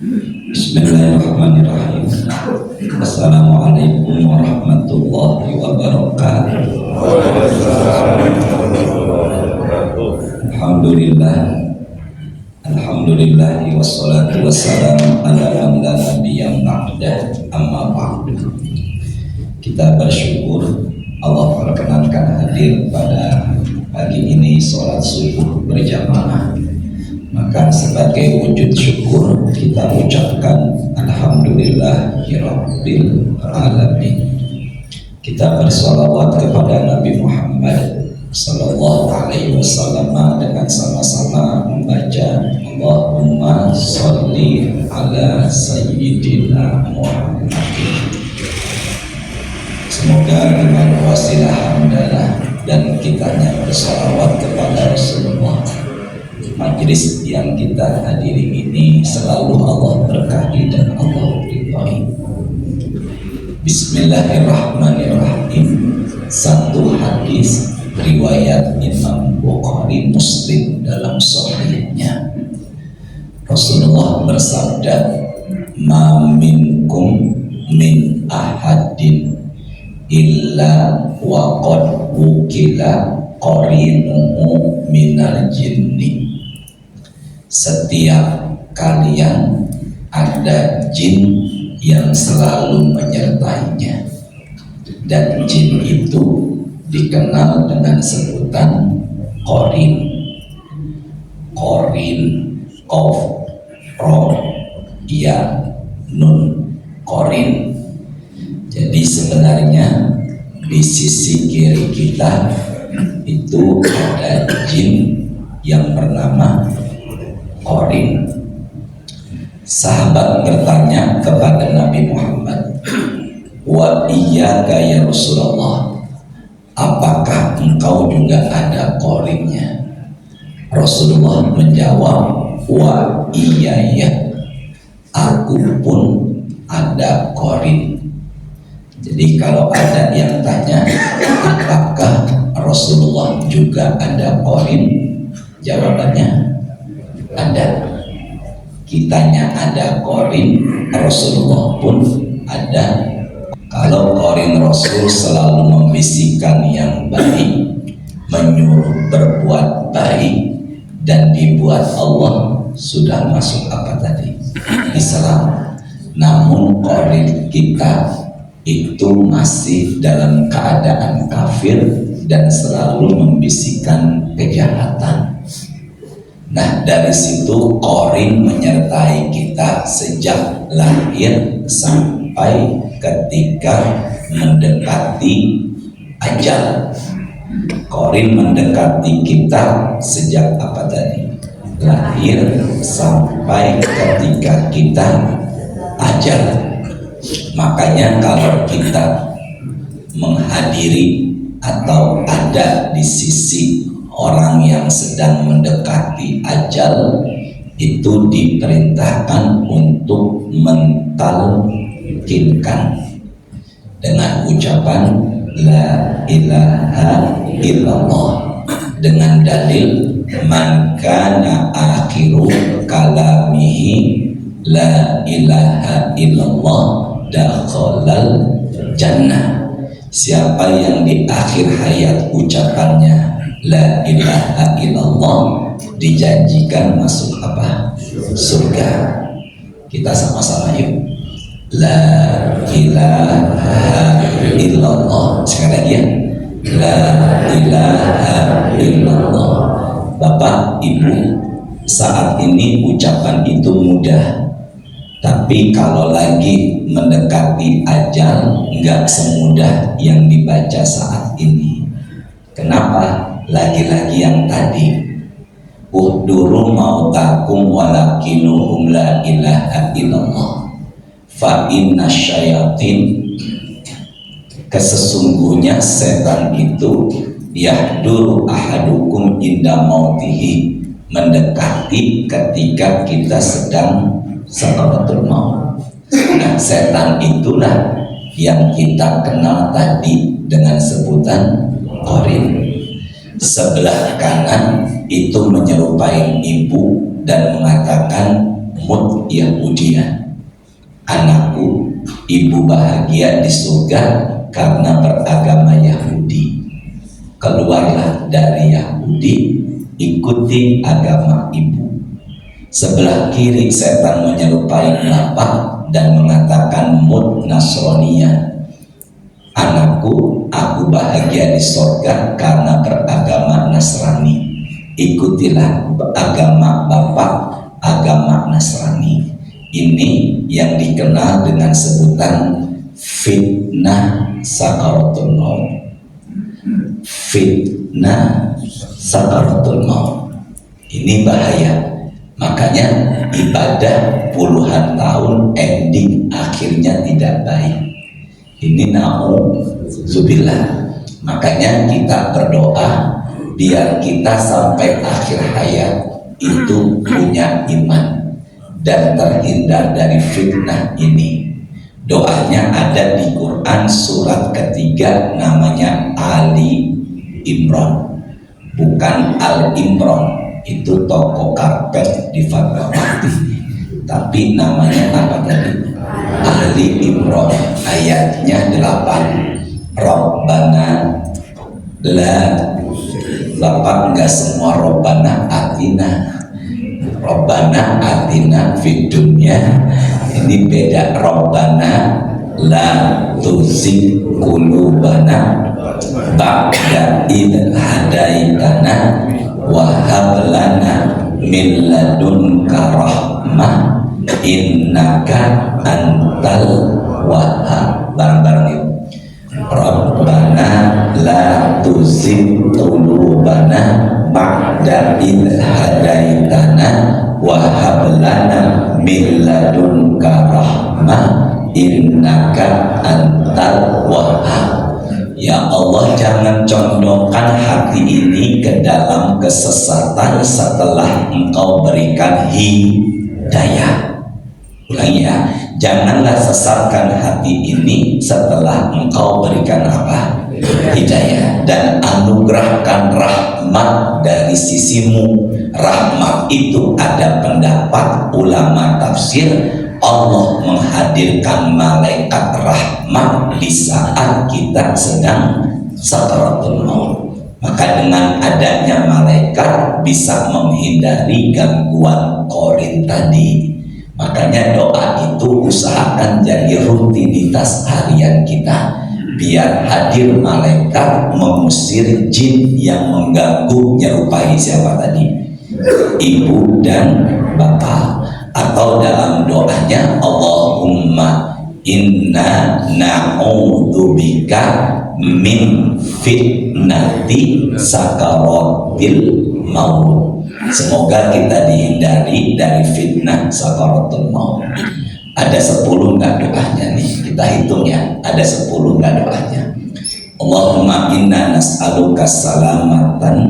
Bismillahirrahmanirrahim. Assalamualaikum warahmatullahi wabarakatuh. Alhamdulillah, alhamdulillahi wassalatu wassalamu ala man la nabiyya ba'dah, amma ba'du. Kita bersyukur Allah perkenankan hadir pada pagi ini sholat subuh berjamaah. Maka sebagai wujud syukur kita ucapkan Alhamdulillahirabbil alamin. Kita bersolawat kepada Nabi Muhammad sallallahu alaihi wasallam dengan sama-sama membaca Allahumma sholli ala sayyidina Muhammad. Semoga dengan wasilah hamdalah dan kitanya bersolawat kepada Rasulullah, majelis yang kita hadiri ini selalu Allah berkahi dan Allah ridhai. Bismillahirrahmanirrahim. Satu hadis riwayat Imam Bukhari Muslim dalam sahihnya, Rasulullah bersabda, "Ma minkum min ahadin illa wa qad wukila qarinuhu minal jinni." Setiap kalian ada jin yang selalu menyertainya, dan jin itu dikenal dengan sebutan qarin. Qarin, qaf, ra, ya, nun, qarin. Jadi sebenarnya di sisi kiri kita itu ada jin yang bernama qarin. Sahabat bertanya kepada Nabi Muhammad, "Wa iyyaka ya Rasulullah, apakah engkau juga ada qarinnya?" Rasulullah menjawab, "Wa iyaya, aku pun ada qarin." Jadi kalau ada yang tanya apakah Rasulullah juga ada qarin, jawabannya ada. Kitanya ada qarin, Rasulullah pun ada. Kalau qarin Rasul selalu membisikkan yang baik, menyuruh berbuat baik, dan dibuat Allah, sudah masuk apa tadi? Islam. Namun qarin kita itu masih dalam keadaan kafir dan selalu membisikkan kejahatan. Nah, dari situ qarin menyertai kita sejak lahir sampai ketika mendekati ajal. Qarin mendekati kita sejak apa tadi? Lahir sampai ketika kita ajal. Makanya kalau kita menghadiri atau ada di sisi orang yang sedang mendekati ajal, itu diperintahkan untuk mentalkinkan dengan ucapan la ilaha illallah, dengan dalil man kana akhiru kalamihi la ilaha illallah dakhalal jannah. Siapa yang di akhir hayat ucapannya la ilaha illallah, dijanjikan masuk apa? Surga. Kita sama-sama yuk. La ilaha illallah. Sekali lagi ya. La ilaha illallah. Bapak, Ibu, saat ini ucapan itu mudah, tapi kalau lagi mendekati ajal nggak semudah yang dibaca saat ini. Kenapa? Lagi-lagi yang tadi, uhduru mautakum walakinuhum la ilaha illallah fa inna syayatin, kesesungguhnya setan itu yahduru ahadukum inda mautihi, mendekati ketika kita sedang sakaratul maut. Nah, setan itulah yang kita kenal tadi dengan sebutan qarin. Sebelah kanan itu menyerupai ibu dan mengatakan Mut Yahudiyah. Anakku, ibu bahagia di surga karena beragama Yahudi. Keluarlah dari Yahudi, ikuti agama ibu. Sebelah kiri setan menyerupai bapak dan mengatakan Mut Nasroniyah. Anakku, aku bahagia di surga karena beragama Nasrani. Ikutilah agama bapak, agama Nasrani. Ini yang dikenal dengan sebutan fitnah sakaratul maut. Fitnah sakaratul maut. Ini bahaya. Makanya ibadah puluhan tahun ending akhirnya tidak baik. Ini na'udzubillah. Makanya kita berdoa biar kita sampai akhir hayat itu punya iman dan terhindar dari fitnah ini. Doanya ada di Quran surat ketiga, namanya Ali Imran, bukan Al Imran. Itu toko karpet di Fatmawati, tapi namanya apa tadi? Ali Imran. Ayatnya 8. Rabbana la 8, enggak semua Rabbana atina. Rabbana atina fid dunya, ini beda. Rabbana la tuzigh qulubana ba'da idh hadaitana wa hab lana min ladunka rahmah innaka antal wahhab. Bareng-bareng itu. Rabbana la tuzigh qulubana ba'da idh hadaitana wa hab lana min ladunka rahmah innaka antal wahhab. Ya Allah, jangan condongkan hati ini ke dalam kesesatan setelah Engkau berikan hidayah. Ulangi ya, janganlah sesatkan hati ini setelah Engkau berikan apa? Hidayah. Dan anugerahkan rahmat dari sisimu. Rahmat itu ada pendapat ulama tafsir, Allah menghadirkan malaikat rahmat di saat kita sedang sakaratul maut. Maka dengan adanya malaikat bisa menghindari gangguan korin tadi. Makanya doa itu usahakan jadi rutinitas harian kita, biar hadir malaikat mengusir jin yang mengganggu, nyerupai siapa tadi? Ibu dan bapak. Atau dalam doanya Allahumma inna na'udzubika min fitnati sakaratil maut. Semoga kita dihindari dari fitnah sakaratul maut. Ada 10 enggak doanya nih? Kita hitung ya. Ada 10 enggak doanya? Allahumma inna nas'aluka salamatan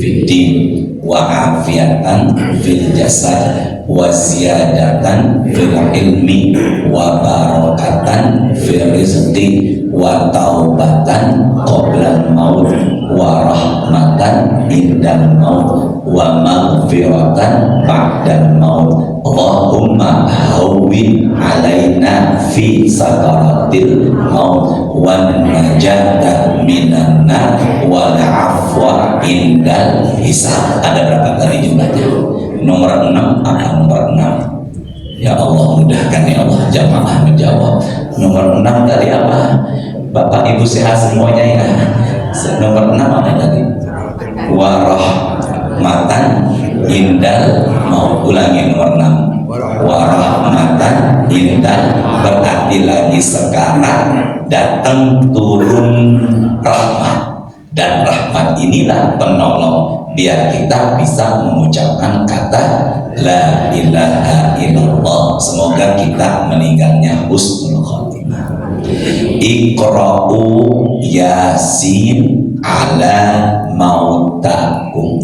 fid din wa afiatan fil jasad wa ziyadatan fil ilmi wa barakatan fil rizqi wa taubatan qoblal maut wa rahmatan indal maut wa maghfiratan ba'dal maut. Allahumma hawwin alaina fi sakaratil maut wa najata minan nar wa afwa indal hisab. Ada berapa kali jumlahnya? Nomor 6 apa nomor 6? Ya Allah, mudahkan ya Allah, jamaah menjawab. Nomor 6 tadi apa? Bapak Ibu sehat semuanya ya. Nomor 6 apa tadi? Warahmatan indal mau. Ulangi nomor 6. Warahmatan indal, berarti lagi sekarang datang turun rahmat. Dan rahmat inilah penolong biar kita bisa mengucapkan kata la ilaha illallah. Semoga kita meninggalnya husnul khotimah. Iqra'u yasin ala mautakum.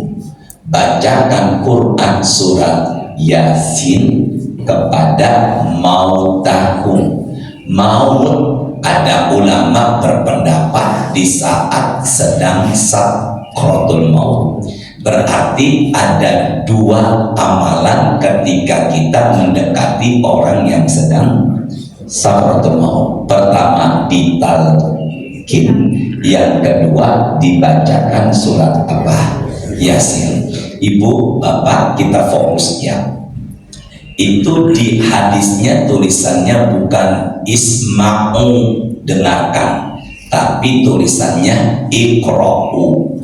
Bacakan Quran surat Yasin kepada mautakum. Maut, ada ulama berpendapat di saat sedang sakratul maut. Berarti ada dua amalan ketika kita mendekati orang yang sedang sakaratul maut. Pertama ditalkin, yang kedua dibacakan surat apa? Yasin. Ibu, bapak, kita fokus ya. Itu di hadisnya tulisannya bukan isma'u, dengarkan, tapi tulisannya iqra'u.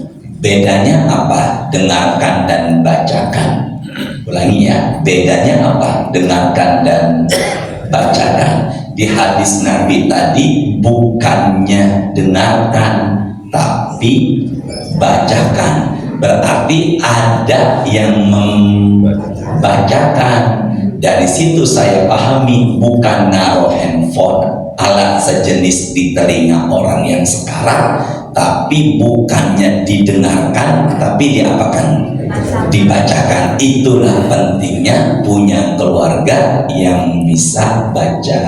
Bedanya apa? Dengarkan dan bacakan. Ulangi ya, bedanya apa? Dengarkan dan bacakan. Di hadis Nabi tadi bukannya dengarkan tapi bacakan. Berarti ada yang membacakan. Dari situ saya pahami bukan naruh handphone, alat sejenis di telinga orang yang sekarang, tapi bukannya didengarkan tapi diapakan? Dibacakan. Itulah pentingnya punya keluarga yang bisa baca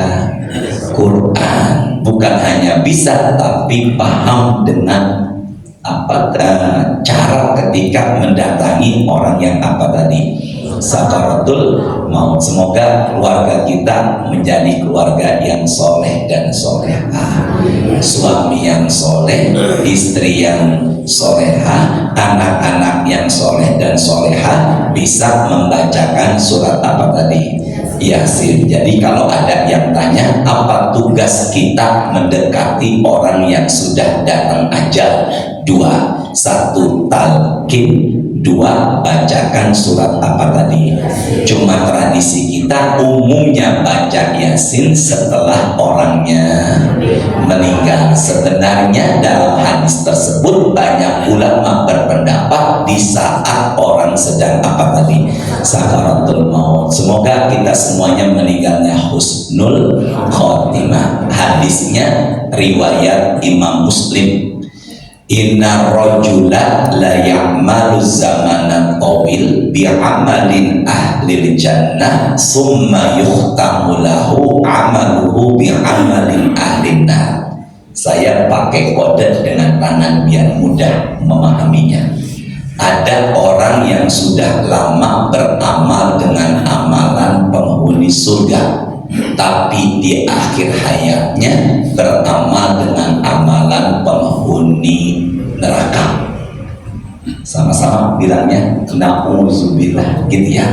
Quran. Bukan hanya bisa tapi paham dengan cara ketika mendatangi orang yang tadi sakaratul maut. Semoga keluarga kita menjadi keluarga yang soleh dan solehah, suami yang soleh, istri yang solehah, anak-anak yang soleh dan solehah, bisa membacakan surat tadi? Yasin. Jadi kalau ada yang tanya apa tugas kita mendekati orang yang sudah datang ajal, dua, satu talqin, dua bacakan surat tadi. Cuma tradisi kita umumnya baca Yasin setelah orangnya meninggal. Sebenarnya dalam hadis tersebut banyak ulama berpendapat di saat orang sedang sakaratul maut. Semoga kita semuanya meninggalnya husnul khotimah. Hadisnya riwayat Imam Muslim. Inna rajula la ya'malu zamanan tawil bi'amalin ahlil jannah summa yukhtamu lahu amaluhu bi'amalin ahlin nar. Saya pakai kode dengan tangan biar mudah memahaminya. Ada orang yang sudah lama beramal dengan amalan penghuni surga, tapi di akhir hayatnya beramal dengan amalan penghuni neraka. Sama-sama bilangnya na'udzubillah gitu ya.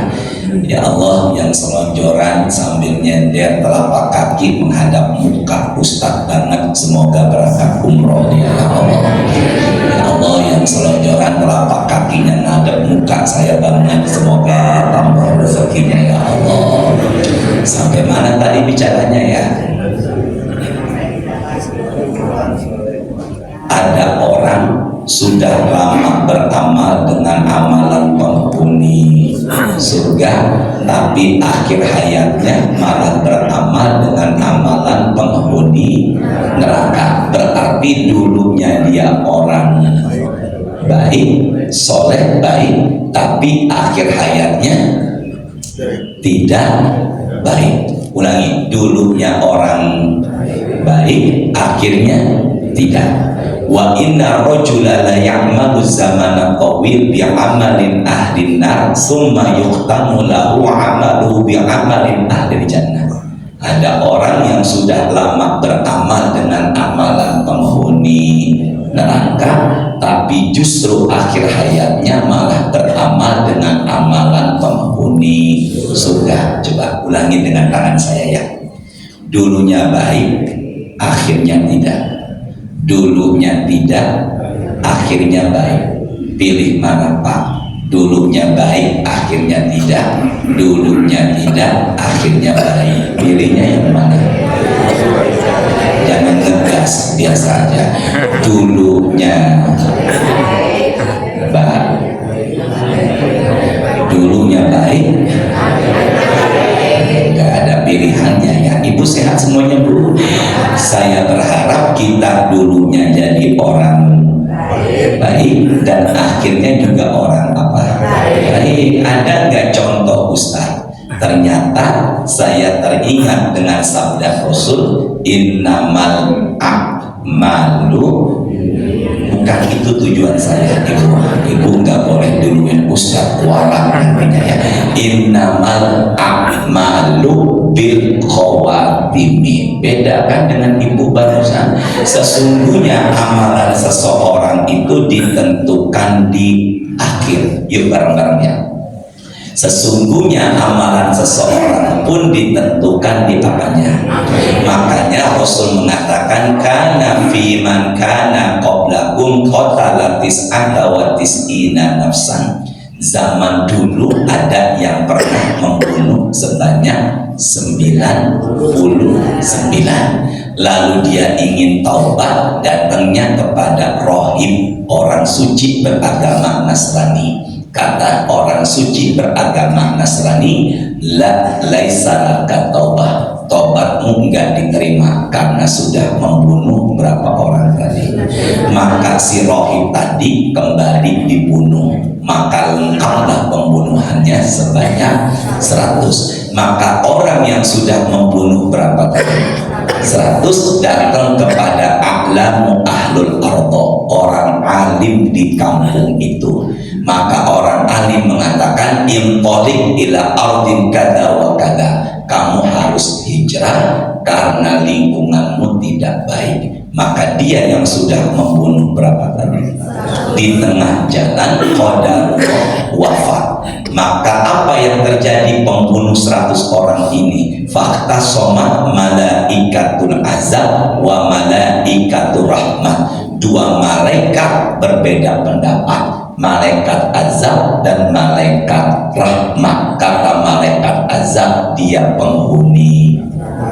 Ya Allah, yang selonjoran sambil nyender telapak kaki menghadap muka Ustadz banget, semoga berangkat umroh ya Allah. Ya Allah, yang selonjoran telapak kakinya menghadap muka saya banget, semoga tambah rezekinya ya Allah. Sampai mana tadi bicaranya ya? Ada orang sudah lama beramal dengan amalan penghuni surga, tapi akhir hayatnya malah beramal dengan amalan penghuni neraka. Berarti dulunya dia orang baik, soleh, baik, tapi akhir hayatnya tidak baik. Ulangi, dulunya orang baik, akhirnya tidak. Wa inna rajula la ya'malu zamana tawil bi'amalin ahlin nar summa yukhtamu lahu 'amaluhu bi'amalin ahlil jannah. Ada orang yang sudah lama beramal dengan amalan penghuni neraka, tapi justru akhir hayatnya malah beramal dengan amalan penghuni surga. Coba ulangi dengan tangan saya ya. Dulunya baik, akhirnya tidak. Dulunya tidak, akhirnya baik. Pilih mana Pak? Dulunya baik, akhirnya tidak. Dulunya tidak, akhirnya baik. Pilihnya yang mana? Jangan ngegas, biasa aja. Dulunya baik, dulunya baik, nggak ada pilihannya ya. Ibu sehat semuanya Bu. Saya berharap kita dulunya jadi orang baik dan akhirnya juga orang baik. Ada nggak contoh Ustaz? Ternyata saya teringat dengan sabda Rasul, innamal malu. Bukan itu tujuan saya, ibu nggak boleh duluin Ustaz warak nantinya ya. Innamal a'malu bil khawatimi. Bedakan dengan ibu barusan. Sesungguhnya amalan seseorang itu ditentukan di akhir. Yuk bareng-bareng ya. Sesungguhnya amalan seseorang pun ditentukan di apanya. Makanya Rasul mengatakan kana fi man kana qablakum qatalatis wa tis'ina nafsan. Zaman dulu ada yang pernah membunuh sebanyak 99. Lalu dia ingin taubat, datangnya kepada rohib, orang suci beragama Nasrani. Kata orang suci beragama Nasrani, la laisa laka taubah, tobatmu enggak diterima karena sudah membunuh berapa orang tadi. Maka si rohib tadi kembali dibunuh, maka lengkaplah pembunuhannya sebanyak 100. Maka orang yang sudah membunuh berapa tadi? 100 datang kepada a'lamu ahlul ardo, orang alim di kampung itu. Maka orang alim mengatakan intolik ila ardin kada wa kada, kamu harus hijrah karena lingkunganmu tidak baik. Maka dia yang sudah membunuh berapa tadi? Di tengah jalan qadarullah wafat. Maka apa yang terjadi? Pembunuh 100 orang ini fakta soma malaikatul azab wa malaikatur rahmat. Dua malaikat berbeda pendapat, malaikat azab dan malaikat rahmat. Kata malaikat azab, dia penghuni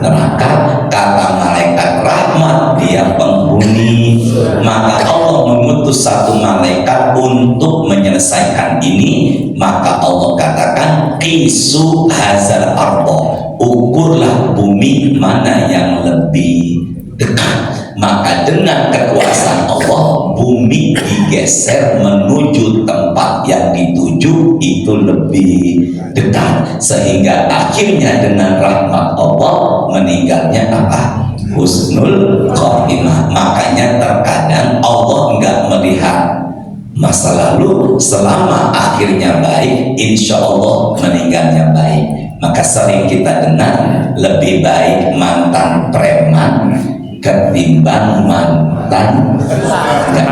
neraka. Kata malaikat rahmat, dia penghuni. Maka Allah mengutus satu malaikat untuk menyelesaikan ini. Maka Allah katakan qisu hazal ardo, ukurlah bumi mana yang lebih dekat. Maka dengan kekuasaan Allah, bumi digeser menuju tempat yang dituju itu lebih dekat, sehingga akhirnya dengan rahmat Allah meninggalnya apa? Husnul khotimah. Makanya terkadang Allah enggak melihat masa lalu, selama akhirnya baik, insya Allah meninggalnya baik. Maka sering kita dengar lebih baik mantan preman ketimbang mantan,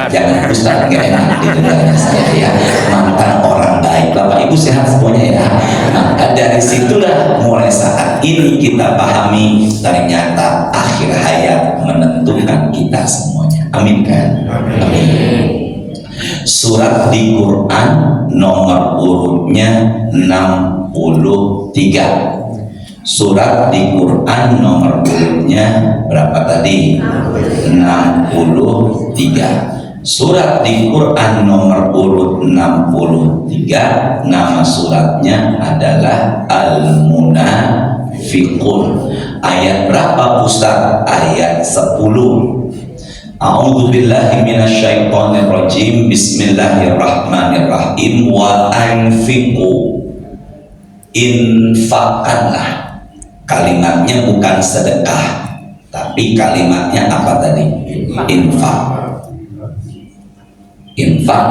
jangan Ustaz nggak enak didengarnya saya ya, mantan orang baik. Bapak Ibu sehat semuanya ya. Maka dari situlah mulai saat ini kita pahami ternyata akhir hayat menentukan kita semuanya. Amin kan? Amin. Surat di Quran nomor urutnya 63. Surat di Quran nomor urutnya berapa tadi? 63. Surat di Quran nomor urut 63, nama suratnya adalah Al-Munafiqun. Ayat berapa Ustaz? Ayat 10. A'udzu billahi minasyaitonir rajim. Bismillahirrahmanirrahim. Wa anfiqu, infakkanlah. Kalimatnya bukan sedekah, tapi kalimatnya apa tadi? Infak. Infak,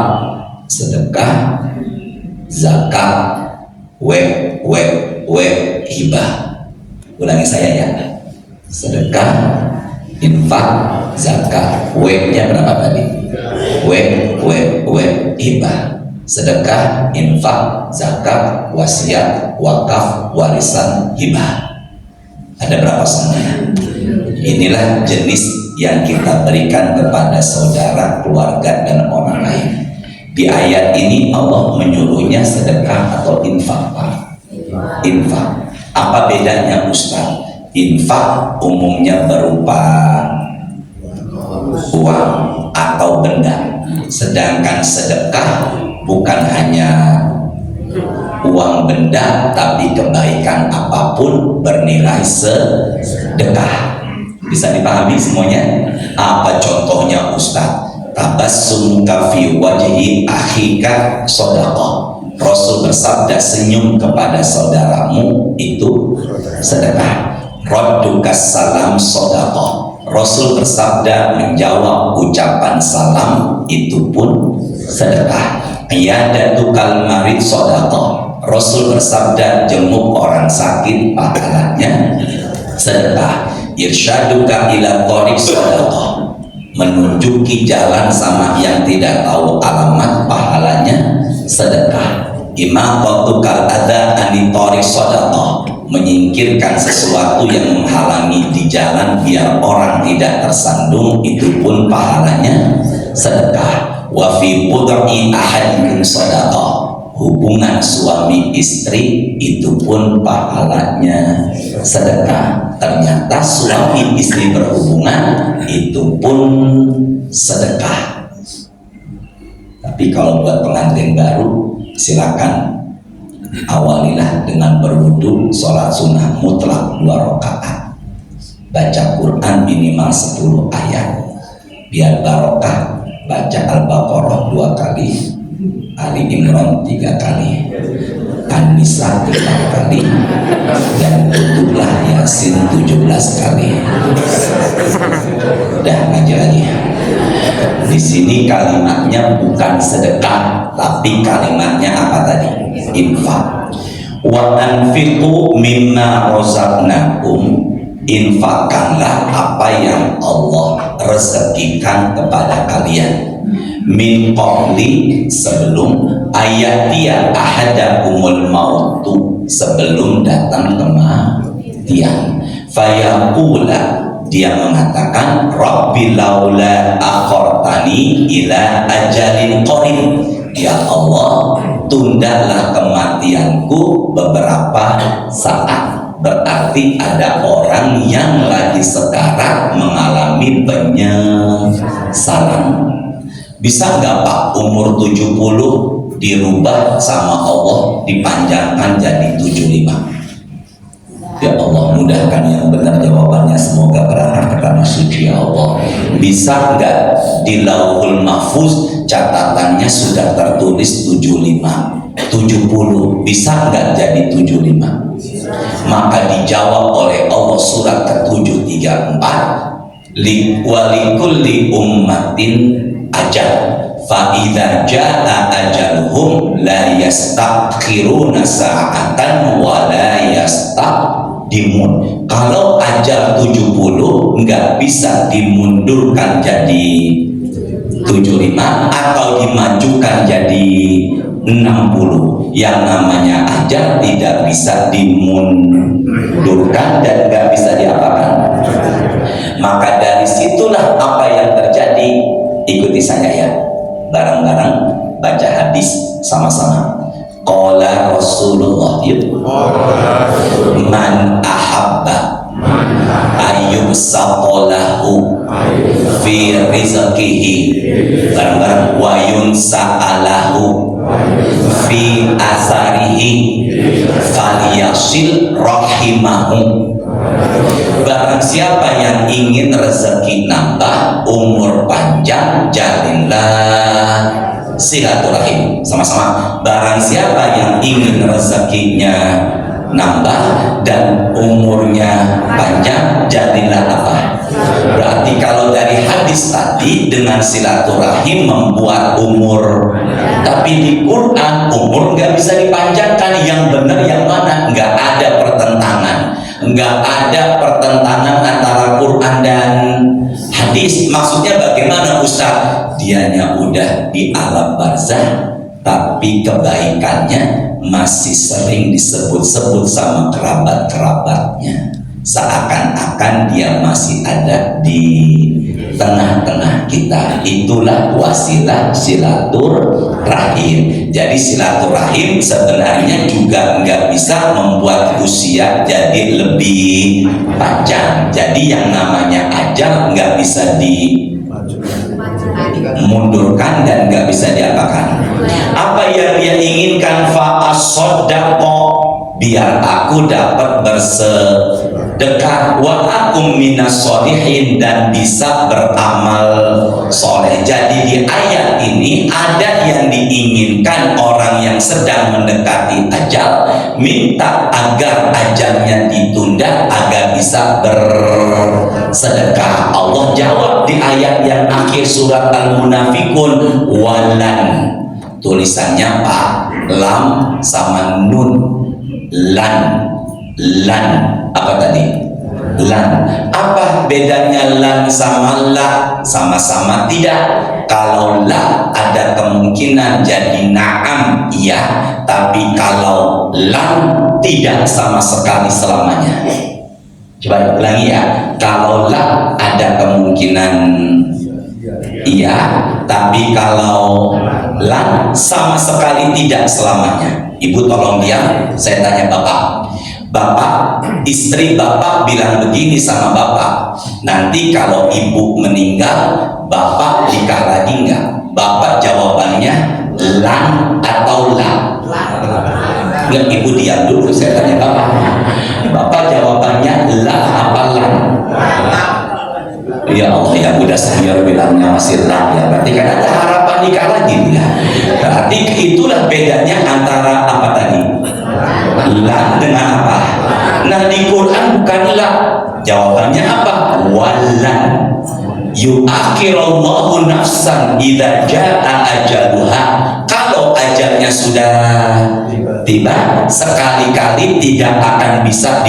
sedekah, zakat, hibah. Ulangi saya ya. Sedekah, infak, zakat, nya berapa tadi? Hibah. Sedekah, infak, zakat, wasiat, wakaf, warisan, hibah. Ada berapa semuanya? Inilah jenis yang kita berikan kepada saudara, keluarga, dan orang lain. Di ayat ini Allah menyuruhnya sedekah atau infak, Pak? Infak. Apa bedanya Ustaz? Infak umumnya berupa uang atau benda, sedangkan sedekah bukan hanya uang benda, tapi kebaikan apapun bernilai sedekah. Bisa dipahami semuanya? Apa contohnya Ustaz? Tabassumuka fi wajhi akhika shadaqah. Rasul bersabda, senyum kepada saudaramu itu sedekah. Raddukas salam shadaqah. Rasul bersabda menjawab ucapan salam itu pun sedekah. Iyadatukal marid shadaqah. Rasul bersabda jenguk orang sakit pahalanya sedekah. Irsyaduka ila thariq shadaqah. Menunjuki jalan sama yang tidak tahu alamat pahalanya sedekah. Imaqatukal adza ani thariq shadaqah. Menyingkirkan sesuatu yang menghalangi di jalan biar orang tidak tersandung itu pun pahalanya sedekah. Wa fi bud'i ahadikum shadaqah. Hubungan suami istri itu pun pahalanya sedekah. Ternyata suami istri berhubungan itu pun sedekah. Tapi kalau buat pengantin baru, silakan awalilah dengan berwudu, sholat sunnah mutlak 2 rakaat, baca Quran minimal 10 ayat, biar barokah. Baca Al-Baqarah 2 kali, Ali Imran 3 kali, An-Nisa 4 kali, dan tutuplah Yasin 17 kali. Udah ngaji lagi. Di sini kalimatnya bukan sedekah, tapi kalimatnya apa tadi? Infak. Wa anfiqu mimma razaqnakum. Infakkanlah apa yang Allah rezekikan kepada kalian. Min qabli, sebelum ayatia ahadakumul mautu, sebelum datang kematian. Fayaqula, dia mengatakan, Rabbi laula akhartani ila ajalin qarib. Ya Allah, tundalah kematianku beberapa saat. Berarti ada orang yang lagi sekarang mengalami penyesalan. Bisa nggak Pak umur 70 dirubah sama Allah, dipanjangkan jadi 75? Ya Allah, mudahkan yang benar jawabannya, semoga berangkat ke tanah suci ya Allah. Bisa nggak di Lauhul Mahfuz catatannya sudah tertulis 75, 70, bisa nggak jadi 75? Maka dijawab oleh Allah surat ke-734, walikulli ummatin ajal fa idza jaa ajaluhum la yastakhiruna sa'atan wa la yastaqdimun. Kalau ajal 70 nggak bisa dimundurkan jadi 75 atau dimajukan jadi 60. Yang namanya ajal tidak bisa dimundurkan dan nggak bisa diapakan. Maka dari situlah apa yang terjadi. Ikuti saya ya, bareng-bareng baca hadis sama-sama. Qala Rasulullah, man ahabba ayyub saqalahu fi rizqihi, bareng-bareng, wa yunsa'alahu fi asarihi falyasil rahimahu. Barang siapa yang ingin rezeki nambah, umur panjang, jalinlah silaturahim. Sama-sama. Barang siapa yang ingin rezekinya nambah dan umurnya panjang, jadilah apa? Berarti kalau dari hadis tadi dengan silaturahim membuat umur, tapi di Quran umur nggak bisa dipanjangkan. Yang benar yang mana? Nggak ada pertentangan. Nggak ada pertentangan antara Quran dan hadis. Maksudnya bagaimana Ustaz? Dianya udah di alam barzah, tapi kebaikannya masih sering disebut-sebut sama kerabat-kerabatnya, seakan-akan dia masih ada di tengah-tengah kita. Itulah wasilah silaturahim. Jadi silaturahim sebenarnya juga nggak bisa membuat usia jadi lebih panjang. Jadi yang namanya ajal nggak bisa dimundurkan dan nggak bisa diapakan. Apa yang dia inginkan? Fa'as-sodaqo, biar aku dapat bersedekah, wa akum minas sholihin, dan bisa beramal soleh. Jadi di ayat ini ada yang diinginkan orang yang sedang mendekati ajal, minta agar ajalnya ditunda agar bisa bersedekah. Allah jawab di ayat yang akhir surat Al-Munafikun, walan. Tulisannya Pak, lam sama nun, lan. Apa tadi? Lan. Apa bedanya lan sama la? Sama-sama tidak. Kalau la ada kemungkinan jadi na'am, iya, tapi kalau lan tidak sama sekali selamanya. Coba ulangi ya. Kalau la ada kemungkinan iya, tapi kalau lan sama sekali tidak selamanya. Ibu tolong diam, saya tanya bapak. Bapak, istri bapak bilang begini sama bapak, nanti kalau ibu meninggal, bapak nikah lagi enggak? Bapak jawabannya lan atau la? Enggak, ibu diam dulu, saya tanya bapak. Bapak jawabannya la apa lan? Ya Allah, yang udah senior bilangnya masih lan, ya berarti kan ada harapan nikah lagi ya. Berarti itulah bedanya antara apa tadi? La dengan apa? Nah di Quran bukan la, jawabannya apa? Walan. Yu'akhirallahu nafsan idza jaa ajaluha. Kalau ajalnya sudah tiba, sekali-kali tidak akan bisa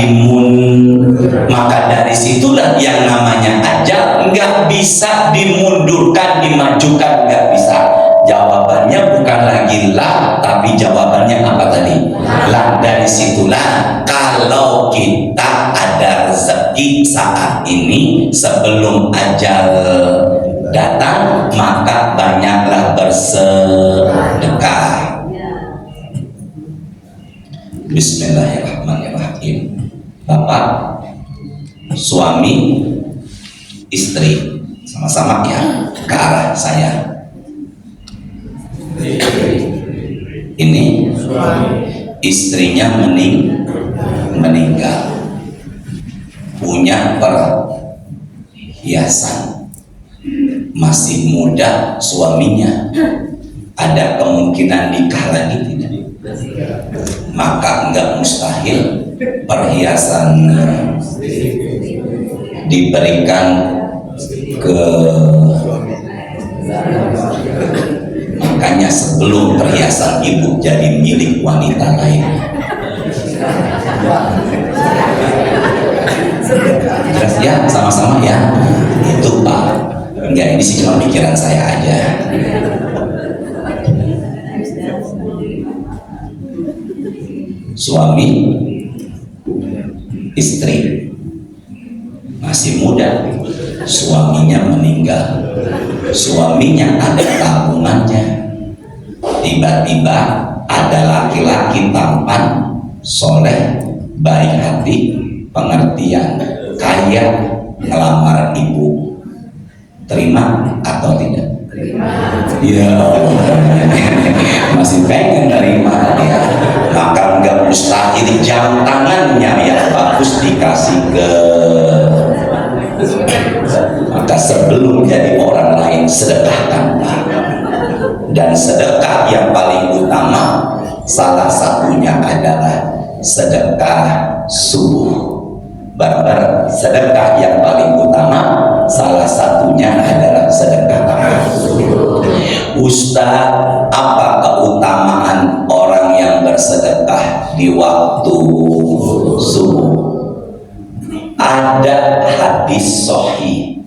maka dari situlah yang namanya ajal nggak bisa dimundurkan, dimajukan, nggak bisa. Jawabannya bukan lagi la, tapi jawabannya apa tadi? La. Dari situlah kalau kita ada rezeki saat ini sebelum ajal datang, maka banyaklah bersedekah. Bismillahirrahmanirrahim. Bapak, suami, istri, sama-sama ya ke arah saya. Ini istrinya meninggal, punya perhiasan, masih muda suaminya, ada kemungkinan nikah lagi tidak? Maka enggak mustahil perhiasan diberikan ke. Makanya sebelum perhiasan ibu jadi milik wanita lain, jelas ya, sama-sama ya. Itu Pak, enggak, ini sih cuma pikiran saya aja. Suami, istri masih muda, suaminya meninggal, suaminya ada tabungannya, tiba-tiba ada laki-laki tampan, soleh, baik hati, pengertian, kaya, ngelamar ibu, terima atau tidak? Ya masih pengen terima ya. Maka nggak mustahil jam tangannya yang bagus dikasih ke. Maka sebelum jadi orang lain, sedekahkanlah. Dan sedekah yang paling utama salah satunya adalah sedekah subuh. Barbar, sedekah yang paling utama salah satunya adalah sedekah subuh. Ustaz, apa keutamaan orang yang bersedekah di waktu subuh? Ada hadis sahih,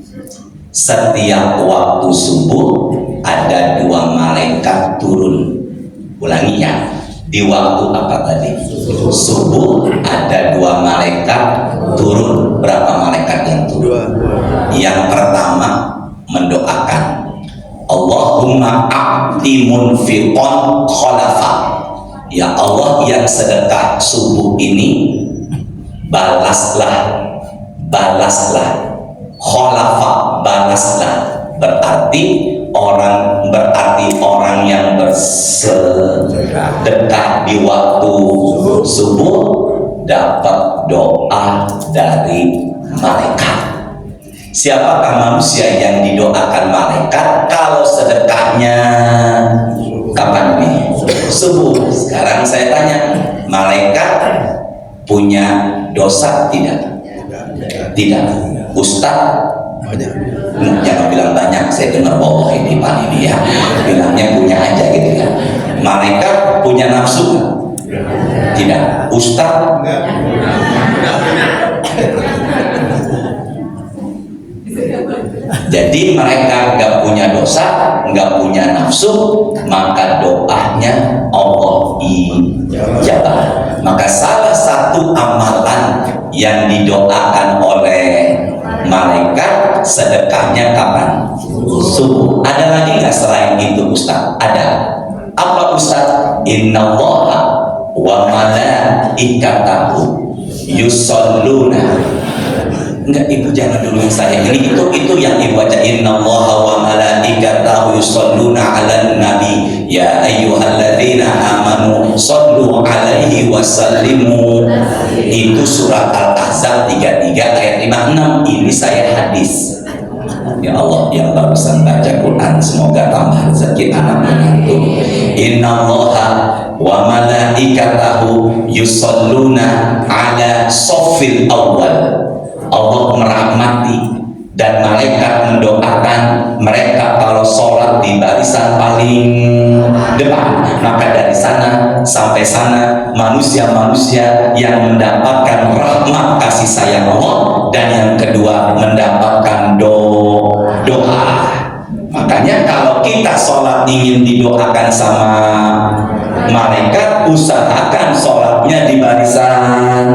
setiap waktu subuh ada 2 malaikat turun. Ulangi ya, di waktu apa tadi? Subuh ada 2 malaikat turun. Berapa malaikat yang turun? Yang pertama mendoakan, Allahumma a'ti munfiqon khalafa. Ya Allah, yang sedekah subuh ini balaslah khalafa, balaslah. Berarti orang yang bersedekah di waktu subuh dapat doa dari malaikat. Siapakah manusia yang didoakan malaikat kalau sedekahnya kapan nih? Subuh. Sekarang saya tanya, malaikat punya dosa tidak? Tidak. Ustaz jangan bilang banyak, saya dengar bawah ini Pak ini ya, bilangnya punya aja gitu ya. Malaikat punya nafsu? Tidak. Ustaz? Jadi mereka nggak punya dosa, nggak punya nafsu, maka doanya Allah ijabah. Maka salah satu amalan yang didoakan oleh malaikat sedekahnya kapan? Subuh. Ada lagi nggak selain itu Ustaz? Ada. Apa Ustaz? Innallaha wa malaikatahu yusholluna. Enggak, itu jangan dulu yang saya. Ini itu yang ibu baca. Innallaha wa malaikatahu yusholluna 'alan nabi ya ayyuhalladzina amanu shollu 'alaihi wa sallimu. Itu surat Al-Ahzab 33 ayat 56. Ini saya hadis. Ya Allah, yang barusan baca Quran semoga tambah rezeki anak menantu. Innallaha wa malaikatahu yusholluna 'ala shaffil awwal. Allah merahmati dan malaikat mendoakan mereka kalau sholat di barisan paling depan. Maka dari sana sampai sana manusia-manusia yang mendapatkan rahmat kasih sayang Allah, dan yang kedua mendapatkan doa. Makanya kalau kita sholat ingin didoakan sama malaikat, usahakan sholatnya di barisan.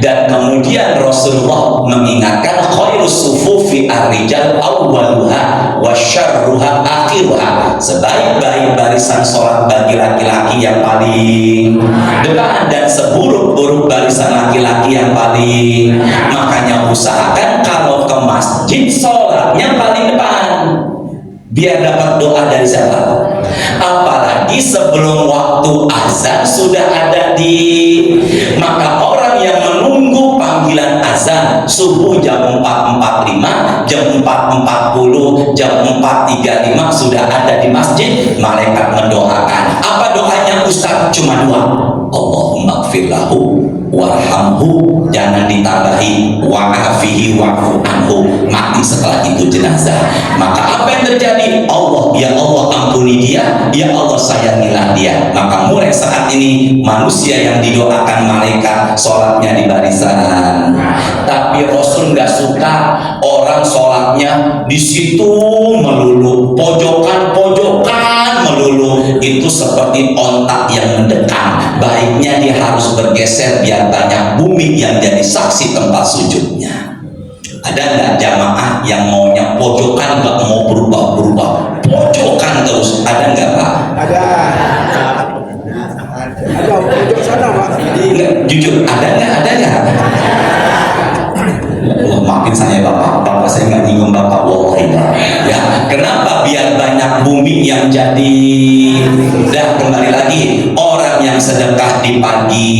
Dan kemudian Rasulullah mengingatkan khairus sufufi ar-rijal awwaluha wa syarruha akhiruha. Sebaik-baik barisan sholat bagi laki-laki yang paling depan, dan seburuk-buruk barisan laki-laki yang paling. Makanya usahakan kalau ke masjid sholatnya paling depan, biar dapat doa dari siapa? Apalagi sebelum waktu azan sudah ada maka orang yang menunggu panggilan azan subuh jam 4.45, jam 4.40, jam 4.35 sudah ada di masjid, malaikat mendoakan. Apa doanya Ustaz? Cuma dua. Allahumma gfirlahu warhamhu, jangan ditambahi wa'afihi wa'fu anhu, mati setelah itu jenazah. Maka apa yang terjadi? Allah, ya Allah ampuni dia, ya Allah sayangilah dia. Maka mulai saat ini manusia yang didoakan malaikat sholatnya di barisan. Tapi Rasul nggak suka orang sholatnya di situ melulu, pojokan melulu. Itu seperti ontak yang mendekam. Baiknya dia harus bergeser biar banyak bumi yang jadi saksi tempat sujudnya. Ada nggak jamaah yang maunya pojokan, nggak mau berubah pojokan terus? Ada nggak Pak? Ada pojok sana Pak. Nggak, jujur ada nggak? Makin saya bapak saya nggak nyinggung bapak, wallahi ya. Kenapa? Biar banyak bumi yang jadi. Dan kembali lagi, orang yang sedekah di pagi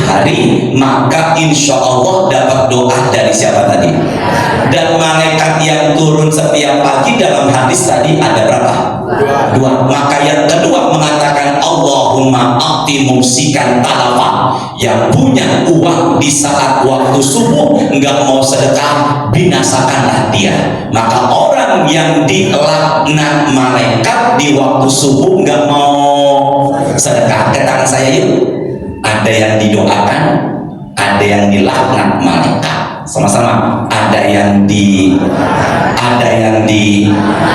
hari maka insya Allah dapat doa dari siapa tadi? Dan malaikat yang turun setiap pagi dalam hadis tadi ada berapa? Dua. Maka yang kedua mengatakan Allahumma a'ti mumsikan talafa, yang punya uang di saat waktu subuh nggak mau sedekah, binasakanlah dia. Maka orang yang dilaknat malaikat di waktu subuh nggak mau sedekah. Ke tangan saya yuk. Ada yang didoakan, ada yang dilaknat malaikat. Sama-sama. Ada yang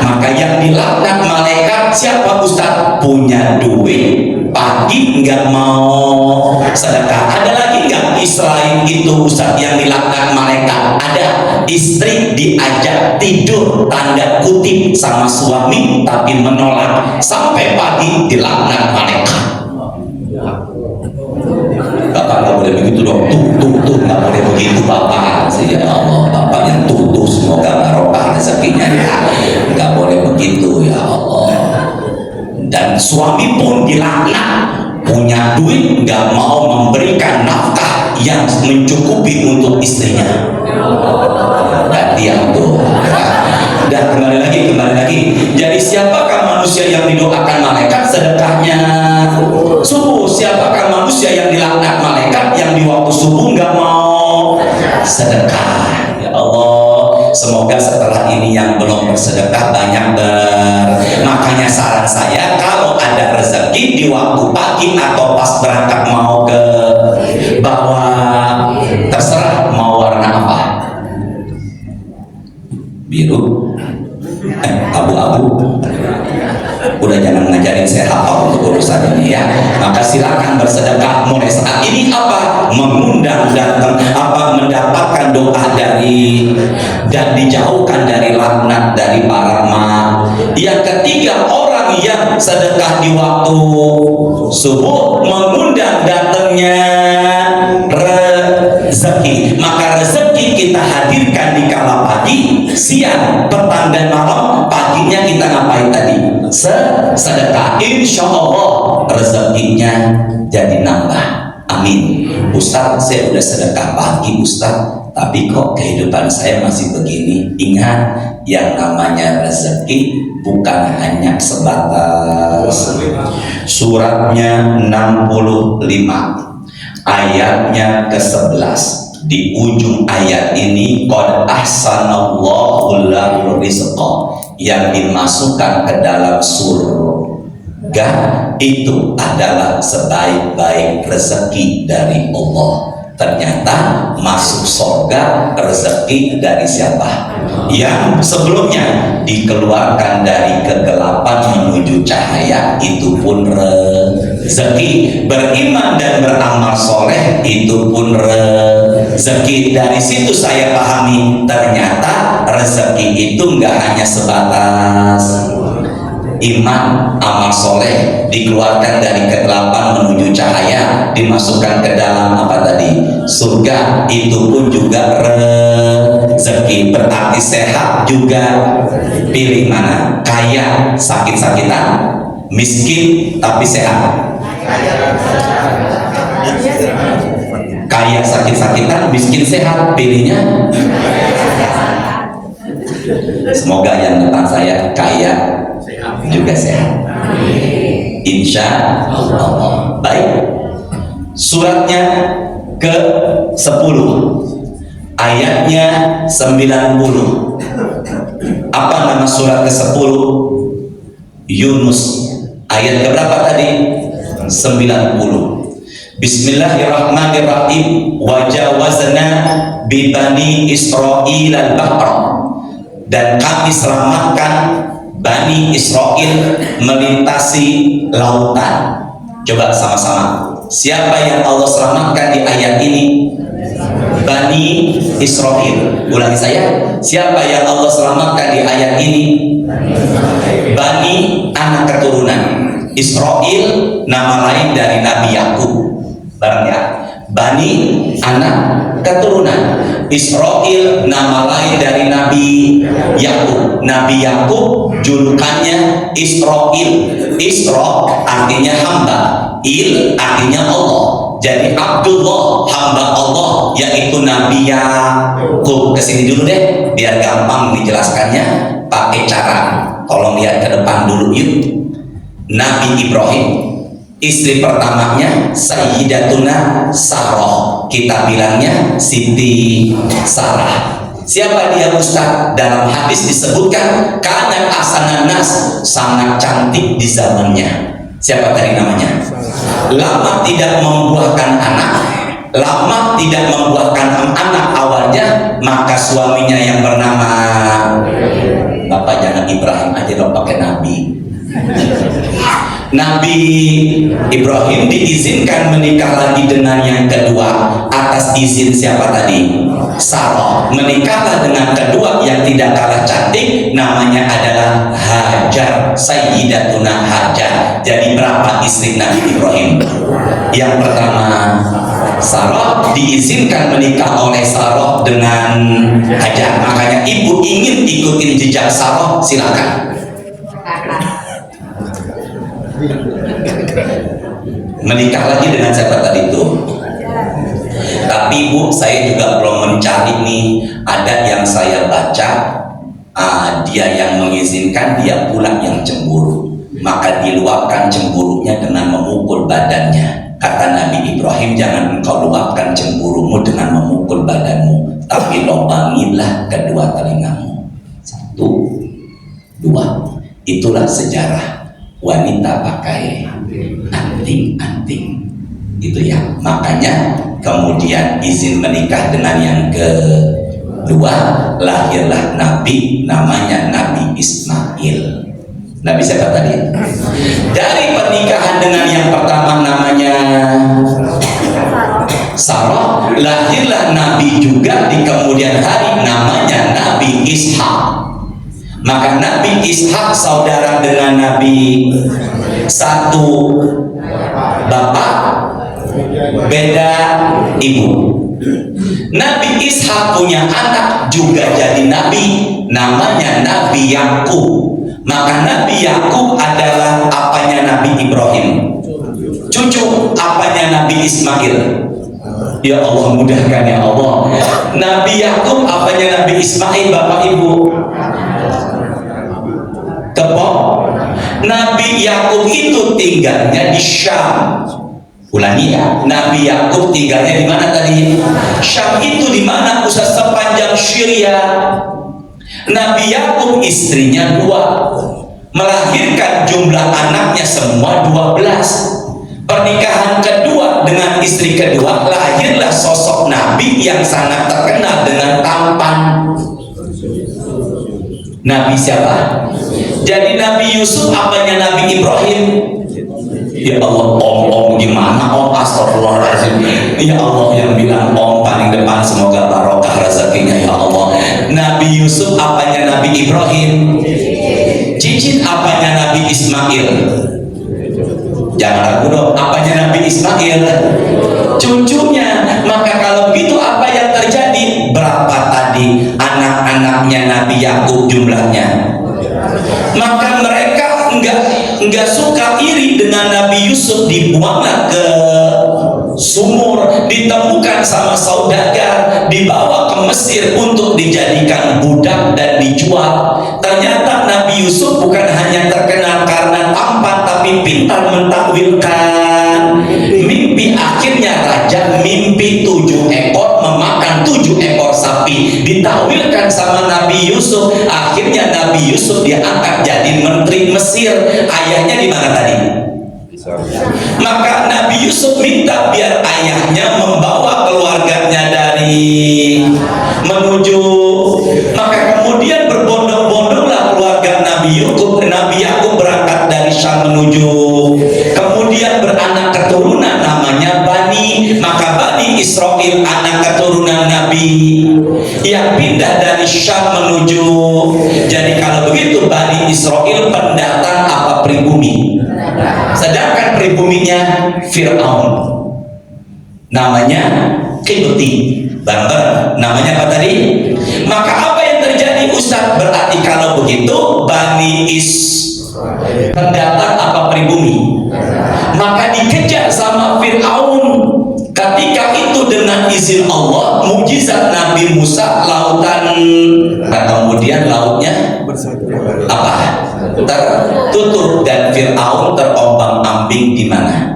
maka yang dilaknat malaikat siapa Ustaz? Punya duit pagi nggak mau sedekah. Ada lagi nggak selain itu Ustaz yang dilaknat malaikat? Ada. Istri diajak tidur tanda kutip sama suami tapi menolak, sampai pagi dilaknat malaikat. Bapak nggak boleh begitu dong, tuh nggak boleh begitu Bapak. Ya Allah, Bapak yang tuh semoga barokah rezekinya ya. Nggak boleh begitu ya Allah. Dan suami pun dilaknat, punya duit nggak mau memberikan nafkah yang mencukupi untuk istrinya. Dan dia tuh. Dan kembali lagi. Jadi siapakah manusia yang didoakan malaikat sedekahnya subuh? Siapakah manusia yang dilaknat malaikat yang di waktu subuh nggak mau bersedekah, banyak makanya saran saya kalau ada rezeki di waktu pagi atau pas berangkat mau ke bawah, terserah mau warna apa, biru, abu-abu. Udah jangan ngajarin saya hafal untuk urusan ini ya. Maka silakan bersedekah mulai saat ini, apa mengundang datang, apa mendapatkan doa dari dan dijauhkan dari laknat dari para mak. Yang ketiga, orang yang sedekah di waktu subuh mengundang datangnya rezeki. Maka rezeki kita hadirkan di kala pagi, siang, petang dan malam. Paginya kita ngapain tadi? Sedekah. Insya Allah rezekinya jadi nambah. Amin. Ustaz, saya udah sedekah pagi Ustaz, tapi kok kehidupan saya masih begini. Ingat, yang namanya rezeki bukan hanya sebatas suratnya 65 ayatnya ke-11. Di ujung ayat ini, qad ahsanallahu lahu rizqa, yang dimasukkan ke dalam surga itu adalah sebaik-baik rezeki dari Allah. Ternyata masuk surga rezeki dari siapa? Yang sebelumnya dikeluarkan dari kegelapan menuju cahaya, itu pun rezeki. Beriman dan beramal soleh, itu pun rezeki. Dari situ saya pahami, ternyata rezeki itu nggak hanya sebatas iman, amal soleh, dikeluarkan dari kegelapan menuju cahaya, dimasukkan ke dalam apa tadi? Surga, itu pun juga rezeki. Berarti sehat juga pilih mana? Kaya sakit-sakitan, miskin tapi sehat. Kaya sakit-sakitan, miskin sehat, pilihnya. Semoga yang depan saya kaya juga sehat. Insya Allah. Baik. Suratnya ke-10 ayatnya 90. Apa nama surat ke-10? Yunus. Ayat keberapa tadi? 90. Bismillahirrahmanirrahim. Wajawazna bi bani Israil al-bahr, dan kami selamatkan Bani Israel melintasi lautan. Coba sama-sama, siapa yang Allah selamatkan di ayat ini? Bani Israel. Ulangi saya, siapa yang Allah selamatkan di ayat ini? Bani, anak keturunan. Israel nama lain dari Nabi Yakub. Bareng ya. Bani, anak keturunan. Israel nama lain dari Nabi Yakub. Nabi Yakub julukannya Israel. Isra artinya hamba, il artinya Allah. Jadi Abdullah, hamba Allah, yaitu Nabi Yakub. Kesini dulu deh biar gampang dijelaskannya. Pakai cara, tolong lihat ke depan dulu yuk. Nabi Ibrahim, istri pertamanya Sayyidatuna Sarah, kita bilangnya Siti Sarah. Siapa dia Ustaz? Dalam hadis disebutkan kana ahsanan nas, sangat cantik di zamannya. Siapa tadi namanya? Lama tidak membuahkan anak, lama tidak membuahkan anak awalnya, maka suaminya yang bernama, Bapak jangan Ibrahim aja dong, pakai Nabi. Nabi Ibrahim diizinkan menikah lagi dengan yang kedua atas izin siapa tadi? Sarah. Menikahlah dengan kedua yang tidak kalah cantik, namanya adalah Hajar, Sayyidatuna Hajar. Jadi berapa istri Nabi Ibrahim? Yang pertama Sarah, diizinkan menikah oleh Sarah dengan Hajar. Makanya ibu ingin ikutin jejak Sarah, silakan. Menikah lagi dengan siapa tadi itu? Tapi Bu, saya juga belum mencari nih. Ada yang saya baca, dia yang mengizinkan, dia pula yang cemburu. Maka diluapkan cemburunya dengan memukul badannya. Kata Nabi Ibrahim, jangan engkau luapkan cemburumu dengan memukul badanmu, tapi lobangilah kedua telingamu. Satu, dua. Itulah sejarah wanita pakai anting-anting. Itu ya, makanya kemudian izin menikah dengan yang kedua, lahirlah Nabi, namanya Nabi Ismail. Nabi siapa tadi? Dari pernikahan dengan yang pertama namanya Sarah, lahirlah Nabi juga di kemudian hari, namanya Nabi Ishak. Maka Nabi Ishak saudara dengan Nabi, satu bapak beda ibu. Nabi Ishak punya anak juga jadi nabi, namanya Nabi Yakub. Maka Nabi Yakub adalah apanya Nabi Ibrahim, cucu apanya Nabi Ismail. Ya Allah, mudahkan ya Allah. Nabi Yakub apanya Nabi Ismail, Bapak Ibu? Tepok. Nabi Yakub itu tinggalnya di Syam. Ulangi ya, Nabi Yakub tinggalnya di mana tadi? Syam. Itu di mana? Ustaz, sepanjang Syria. Nabi Yakub istrinya 2, melahirkan jumlah anaknya semua 12. Pernikahan kedua dengan istri kedua, lahirlah sosok Nabi yang sangat terkenal dengan tampan. Nabi siapa? Jadi Nabi Yusuf apanya Nabi Ibrahim? Ya Allah, om gimana om? Astagfirullahaladzim. Ya Allah, yang bilang om paling depan, semoga barokah rezekinya ya Allah. Nabi Yusuf apanya Nabi Ibrahim? Cincin apanya Nabi Ismail? Jangan ragu dong, apanya Nabi Ismail? Cucunya. Maka kalau gitu apa yang terjadi? Berapa tadi anak-anaknya Nabi Yakub jumlahnya? Maka mereka enggak suka, iri dengan Nabi Yusuf, dibuanglah ke sumur, ditemukan sama saudagar, dibawa ke Mesir untuk dijadikan budak dan dijual. Ternyata Nabi Yusuf bukan hanya terkenal karena tampan, tapi pintar mentakwilkan mimpi. Akhirnya raja mimpi 7 ekor memakan 7 ekor sapi, ditakwilkan sama Nabi Yusuf. Akhirnya Nabi Yusuf diangkat jadi menteri Mesir. Ayahnya di mana tadi? Maka Nabi Yusuf minta biar ayahnya membawa keluarganya dari menuju. Maka kemudian berbondong-bondonglah keluarga Nabi Yakub berangkat dari Syam menuju. Kemudian beranak keturunan namanya Bani. Maka Bani Israel anak keturunan Nabi yang pindah dari Syam menuju. Jadi kalau begitu Bani Israel pendatang apa pribumi? Sedangkan pribuminya Fir'aun, namanya Qibti. Bareng, namanya apa tadi? Maka apa yang terjadi Ustaz? Berarti kalau begitu Bani Israel pendatang apa pribumi? Maka dikejar sama Fir'aun. Ketika itu dengan izin Allah, mukjizat Nabi Musa, lautan, kemudian lautnya apa? Tertutup dan Fir'aun terombang-ambing di mana?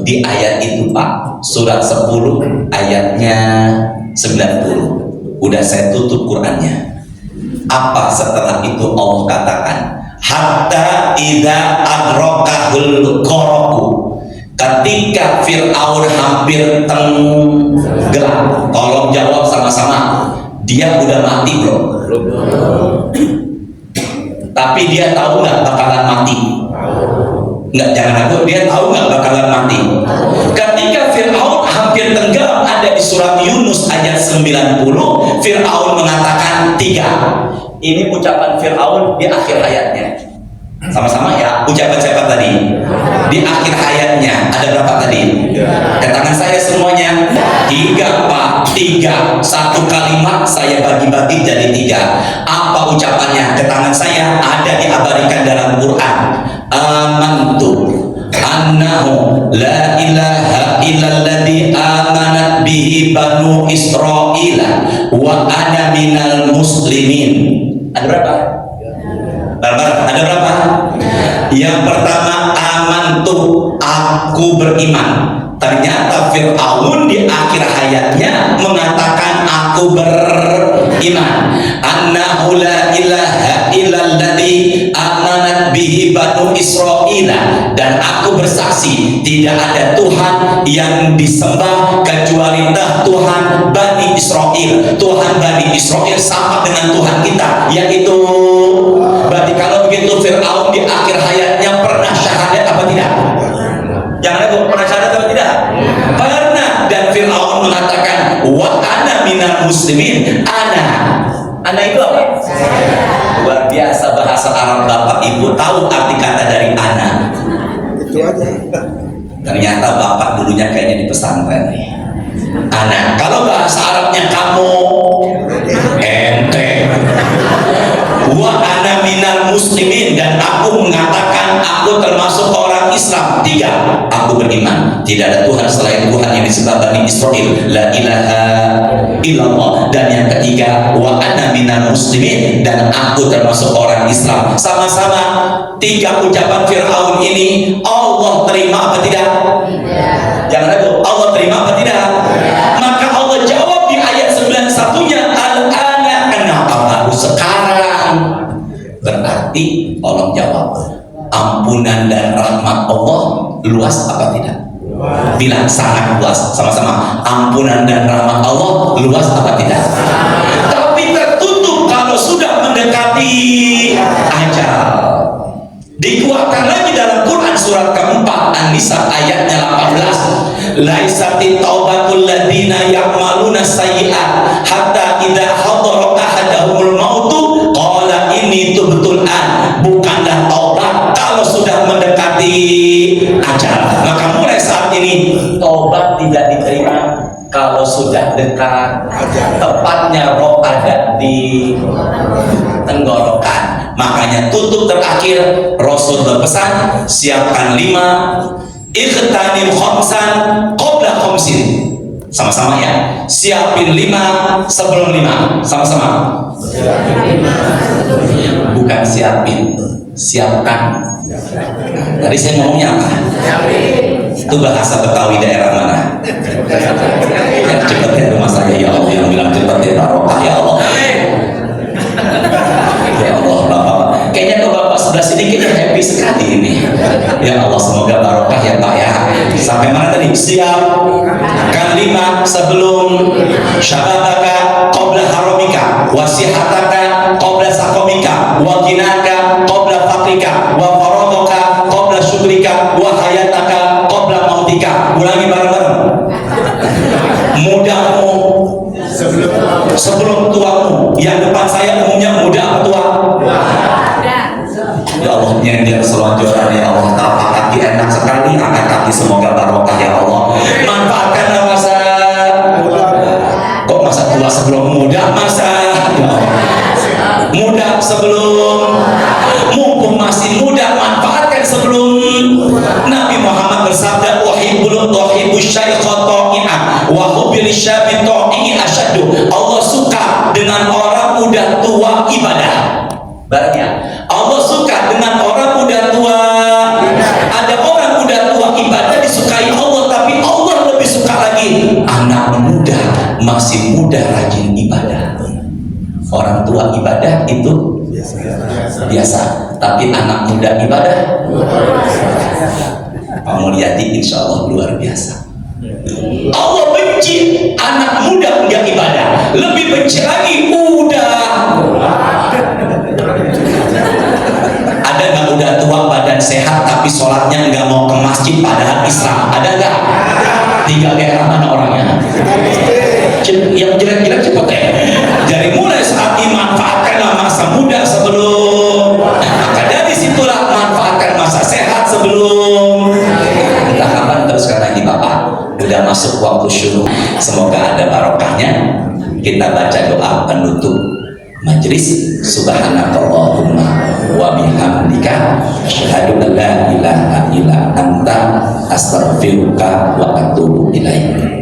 Di ayat itu Pak, surat 10 ayatnya 90. Udah saya tutup Qur'annya. Apa setelah itu Allah katakan? Hatta idza adrakahul qaraqu. Ketika Fir'aun hampir tenggelam. Tolong jawab sama-sama. Dia udah mati bro? Tapi dia tahu nggak bakalan mati? Nggak, jangan aku. Dia tahu nggak bakalan mati? Ketika Fir'aun hampir tenggelam, ada di surat Yunus ayat 90. Fir'aun mengatakan 3. Ini ucapan Fir'aun di akhir ayatnya. Sama-sama ya, ucapan siapa tadi? Di akhir ayatnya ada berapa tadi? Ke tangan saya semuanya 3 Pak, 3. Satu kalimat saya bagi-bagi jadi 3. Apa ucapannya? Ke tangan saya ada diabadikan dalam Quran. Amantu annahu la ilaha illalladzi amanat bihi banu Israila wa ana minal muslimin. Ada berapa? Ada berapa? Yang pertama, amantu, aku beriman. Ternyata Fir'aun di akhir hayatnya mengatakan aku beriman. Annahu la ilaha illallah di Banu Israil, dan aku bersaksi tidak ada Tuhan yang disembah kecuali Tuhan Bani Israil. Tuhan Bani Israil sama dengan Tuhan kita, yaitu berarti kalau begitu Fir'aun di akhir hayatnya pernah syahadat apa tidak? Yang ada pernah syahadat apa tidak? Pernah. Dan Fir'aun mengatakan wa ana minal muslimin. Ana itu apa? Luar biasa bahasa Arab. Bapak Ibu tahu arti kata dari ana? Itu aja. Ternyata bapak dulunya kayaknya di pesantren nih. Ana. Kalau bahasa Arabnya kamu, ente. Wa ana minal muslimin, dan aku mengatakan aku termasuk orang Islam. 3, aku beriman tidak ada Tuhan selain Tuhan yang disembah Bani Israil, la ilaha illallah. Dan yang ketiga, wa ana minal muslimin, dan aku termasuk orang Islam. Sama-sama 3 ucapan Fir'aun ini Allah terima apa tidak? Tidak. Jangan ragu, Allah terima apa tidak? Tidak. Maka Allah jawab di ayat 91-nya, al-ana, kenapa baru sekarang? Berarti tolong jawab, ampunan dan rahmat Allah luas apa tidak? Luas. Bilang sangat luas. Sama-sama, ampunan dan rahmat Allah luas apa tidak? Tapi tertutup kalau sudah mendekati ajal. Dikuatkan lagi dalam Quran surat keempat An-Nisa ayatnya 18, laisati taubatul ladina ya'maluna sayyi'at hatta idza hadara ahadahumul mautu qala inni tubtul an. Bukanlah taubat kalau sudah mendekati ajal. Maka mulai saat ini taubat tidak diterima kalau sudah dekat ajal. Tepatnya roh ada di tenggorokan. Makanya tutup terakhir Rasul berpesan, siapkan 5, ikhtanim khamsan qabla khamsin. Sama-sama ya, siapin 5 sebelum 5. Sama-sama. Bukan siapin, siapkan. Tadi saya ngomongnya apa? Itu bahasa Betawi daerah mana? Yang cepat ya rumah saya, ya Allah. Yang bilang cepat ya barokah, ya Allah. Ya Allah, Bapak. Kayaknya kalau Bapak sebelah sini kita happy sekali ini. Ya Allah, semoga barokah ya Pak ya. Sampai mana tadi? Siapkan 5 sebelum syababaka qabla haramika, wasihataka qabla sakomika, wa ginaka qabla fakrika, wa faradaka qabla syukrika, wa hayataka qabla mautika. Ulangi bareng-bareng. Mudahmu sebelum tuamu. Yang depan saya umumnya muda apa tua? Ya Allah, nyender selonjoran ya Allah. Tapak kaki enak sekali, angkat kaki semoga barokah ya Allah. Manfaatkan masa kok masa tua sebelum muda, masa ya Allah. Muda sebelum, mumpung masih muda, manfaatkan sebelum. Nabi Muhammad bersabda, uhibbus syaikha ta'i'ah wa hubbil syabi ta'i'i asyaddu. Allah suka dengan orang muda tua ibadah. Baratnya Allah suka dengan orang muda tua. Ada orang muda tua ibadah disukai Allah, tapi Allah lebih suka lagi anak muda masih muda rajin ibadah. Orang tua ibadah itu biasa, tapi anak muda ibadah Pak Mulyadi insya Allah luar biasa. Allah benci anak muda enggak ibadah, lebih benci lagi udah. Ada nggak udah tua badan sehat tapi sholatnya nggak mau ke masjid padahal Islam? Ada nggak? Tinggal daerah mana orangnya? Yang jelek-jelek cepet ya. Jadi mulai saat ini manfaatkanlah masa muda sebelum. Maka dari situlah manfaatkan masa sehat sebelum. Entah kapan teruskan lagi Bapak. Udah masuk waktu syuruk. Semoga ada barokahnya. Kita baca doa penutup majlis. Subhanakallahumma wa bihamdika asyhadu an la ilaha illa anta astaghfiruka wa atubu ilaik.